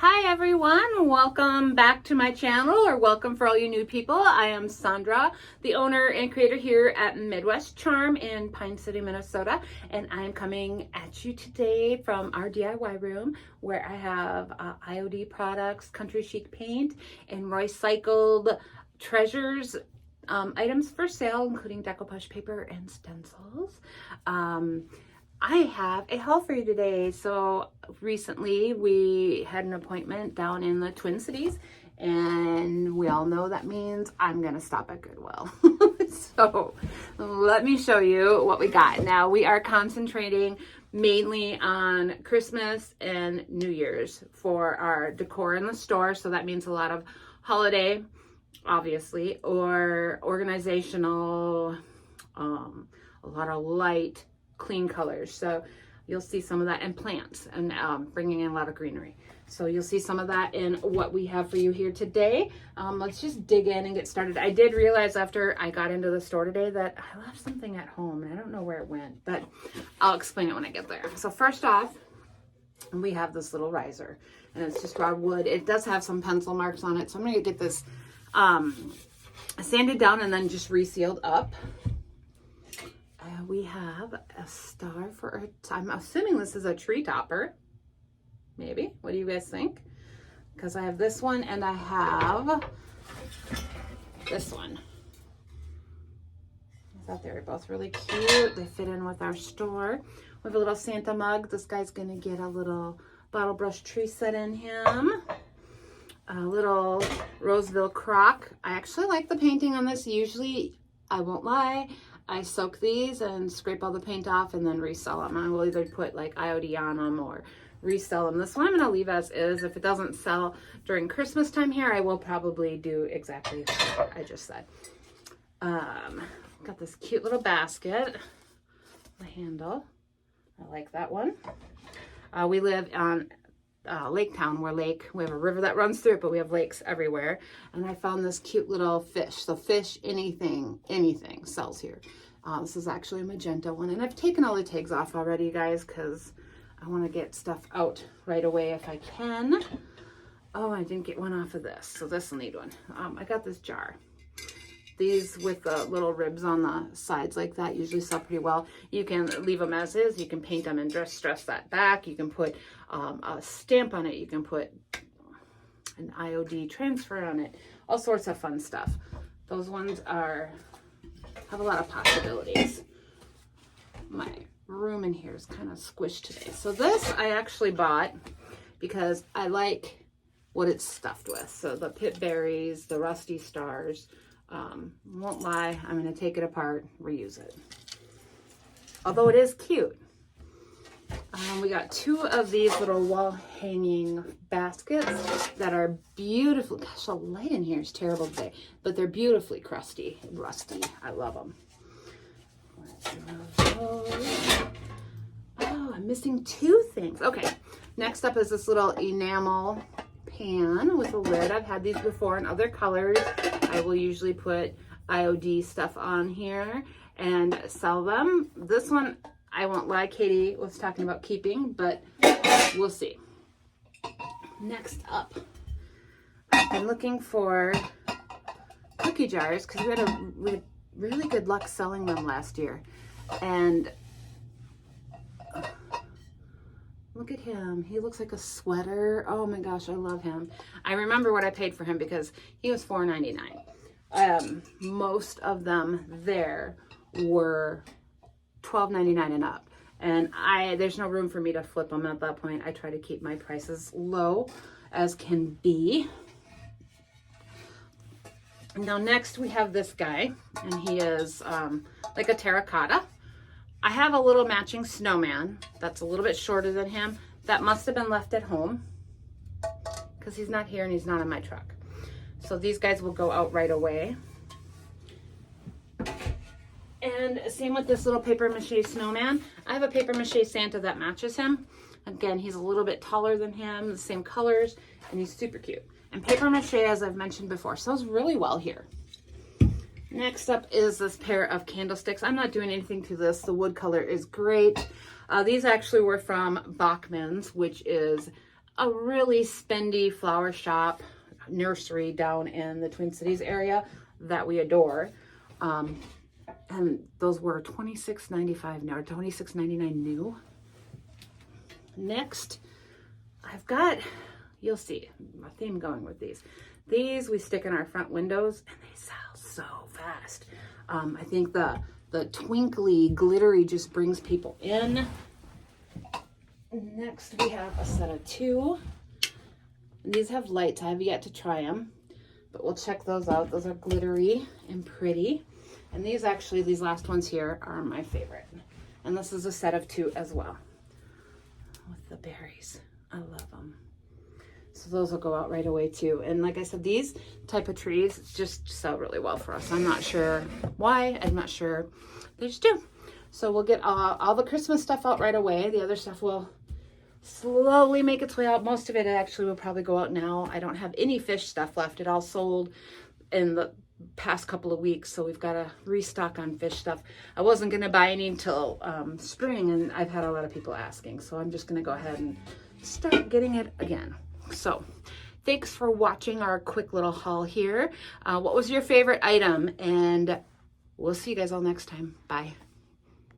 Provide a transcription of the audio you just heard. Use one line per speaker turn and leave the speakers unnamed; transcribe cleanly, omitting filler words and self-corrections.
Hi everyone, welcome back to my channel, or welcome for all you new people. I am Sandra, the owner and creator here at Midwest Charm in Pine City, Minnesota, and I am coming at you today from our DIY room where I have IOD products, country chic paint, and recycled treasures items for sale, including decoupage paper and stencils. I have a haul for you today. So recently we had an appointment down in the Twin Cities, and we all know that means I'm gonna stop at Goodwill. So let me show you what we got. Now we are concentrating mainly on Christmas and New Year's for our decor in the store. So that means a lot of holiday, obviously, or organizational, a lot of light, clean colors. So you'll see some of that, and plants, and bringing in a lot of greenery. So you'll see some of that in what we have for you here today. Let's just dig in and get started. I did realize after I got into the store today that I left something at home, and I don't know where it went, but I'll explain it when I get there. So first off, we have this little riser, and it's just raw wood. It does have some pencil marks on it, so I'm gonna get this sanded down and then just resealed up. We have a star for I'm assuming this is a tree topper. Maybe. What do you guys think? Because I have this one and I have this one. I thought they were both really cute. They fit in with our store. We have a little Santa mug. This guy's gonna get a little bottle brush tree set in him. A little Roseville crock. I actually like the painting on this. Usually, I won't lie, I soak these and scrape all the paint off and then resell them. I will either put like IOD on them or resell them. This one I'm going to leave as is. If it doesn't sell during Christmas time here, I will probably do exactly what I just said. Got this cute little basket. The handle. I like that one. We live on Lake Town. We have a river that runs through it, but we have lakes everywhere. And I found this cute little fish. So fish, anything sells here. This is actually a magenta one, and I've taken all the tags off already, guys, because I want to get stuff out right away if I can. Oh, I didn't get one off of this, so this will need one. I got this jar. These with the little ribs on the sides like that usually sell pretty well. You can leave them as is. You can paint them and dress that back. You can put a stamp on it. You can put an IOD transfer on it. All sorts of fun stuff. Those ones have a lot of possibilities. My room in here is kind of squished today. So this I actually bought because I like what it's stuffed with. So the pit berries, the rusty stars. Won't lie, I'm going to take it apart, reuse it. Although it is cute. We got two of these little wall hanging baskets that are beautiful. Gosh, the light in here is terrible today, but they're beautifully rusty. I love them. Oh, I'm missing two things. Okay, next up is this little enamel pan with a lid. I've had these before in other colors. I will usually put IOD stuff on here and sell them. This one, I won't lie, Katie was talking about keeping, but we'll see. Next up, I've been looking for cookie jars because we had really good luck selling them last year. And look at him. He looks like a sweater. Oh my gosh, I love him. I remember what I paid for him because he was $4.99. Most of them there were $12.99 and up. And there's no room for me to flip them at that point. I try to keep my prices low as can be. Now next we have this guy, and he is like a terracotta. I have a little matching snowman that's a little bit shorter than him. That must have been left at home because he's not here and he's not in my truck. So these guys will go out right away. And same with this little paper mache snowman. I have a paper mache Santa that matches him. Again, he's a little bit taller than him, the same colors, and he's super cute. And paper mache, as I've mentioned before, sells really well here. Next up is this pair of candlesticks. I'm not doing anything to this. The wood color is great. These actually were from Bachman's, which is a really spendy flower shop nursery down in the Twin Cities area that we adore. And those were $26.95 now, or $26.99 new. Next, I've got, you'll see my theme going with these. These we stick in our front windows and they sell so fast. I think the twinkly, glittery just brings people in. Next, we have a set of 2. And these have lights. I have yet to try them, but we'll check those out. Those are glittery and pretty. And these actually, these last ones here are my favorite. And this is a set of 2 as well. With the berries. I love them. So those will go out right away too. And like I said, these type of trees just sell really well for us. I'm not sure why. I'm not sure. They just do. So we'll get all the Christmas stuff out right away. The other stuff will slowly make its way out. Most of it actually will probably go out now. I don't have any fish stuff left. It all sold in the past couple of weeks, so we've got to restock on fish stuff. I wasn't going to buy any until spring, and I've had a lot of people asking, so I'm just going to go ahead and start getting it again. So thanks for watching our quick little haul here. What was your favorite item? And we'll see you guys all next time. Bye.